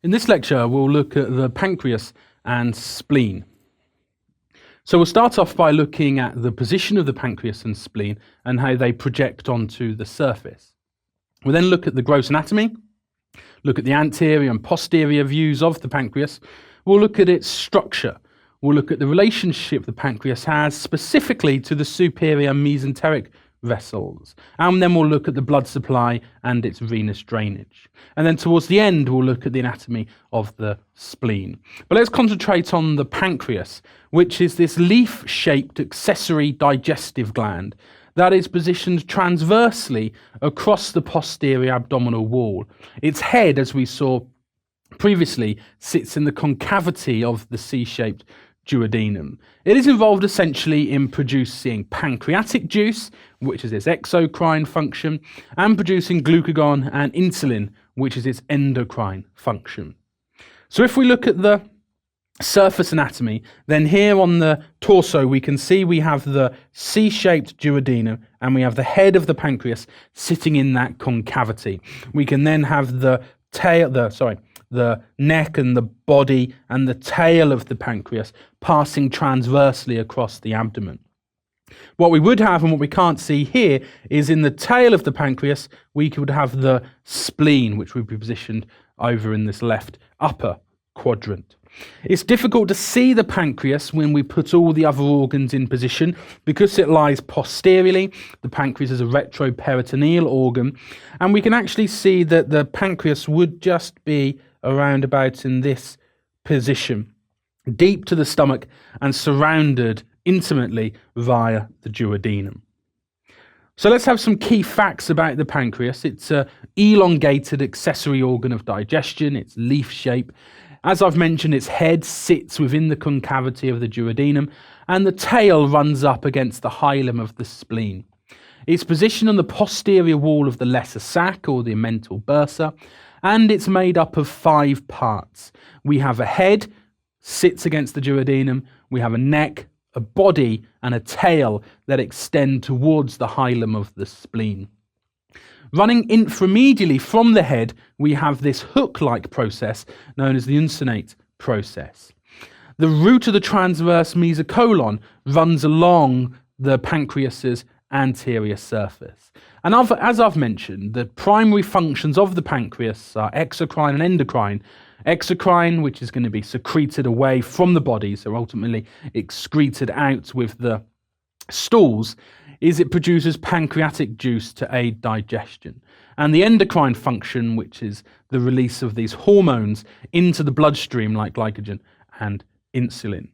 In this lecture, we'll look at the pancreas and spleen. So we'll start off by looking at the position of the pancreas and spleen and how they project onto the surface. We'll then look at the gross anatomy, look at the anterior and posterior views of the pancreas. We'll look at its structure. We'll look at the relationship the pancreas has specifically to the superior mesenteric vessels. And then we'll look at the blood supply and its venous drainage. And then towards the end, we'll look at the anatomy of the spleen. But let's concentrate on the pancreas, which is this leaf-shaped accessory digestive gland that is positioned transversely across the posterior abdominal wall. Its head, as we saw previously, sits in the concavity of the C-shaped duodenum. It is involved essentially in producing pancreatic juice, which is its exocrine function, and producing glucagon and insulin, which is its endocrine function. So if we look at the surface anatomy, then here on the torso we can see we have the C-shaped duodenum and we have the head of the pancreas sitting in that concavity. We can then have the neck and the body and the tail of the pancreas passing transversely across the abdomen. What we would have and what we can't see here is in the tail of the pancreas, we could have the spleen, which would be positioned over in this left upper quadrant. It's difficult to see the pancreas when we put all the other organs in position because it lies posteriorly. The pancreas is a retroperitoneal organ, and we can actually see that the pancreas would just be around about in this position, deep to the stomach and surrounded intimately via the duodenum. So let's have some key facts about the pancreas. It's an elongated accessory organ of digestion. It's leaf shape. As I've mentioned, its head sits within the concavity of the duodenum and the tail runs up against the hilum of the spleen. It's positioned on the posterior wall of the lesser sac or the mental bursa, and it's made up of 5 parts. We have a head, sits against the duodenum. We have a neck, a body, and a tail that extend towards the hilum of the spleen. Running inframedially from the head, we have this hook-like process known as the uncinate process. The root of the transverse mesocolon runs along the pancreas's anterior surface. And as I've mentioned, the primary functions of the pancreas are exocrine and endocrine. Exocrine, which is going to be secreted away from the body, so ultimately excreted out with the stools, is it produces pancreatic juice to aid digestion. And the endocrine function, which is the release of these hormones into the bloodstream like glycogen and insulin.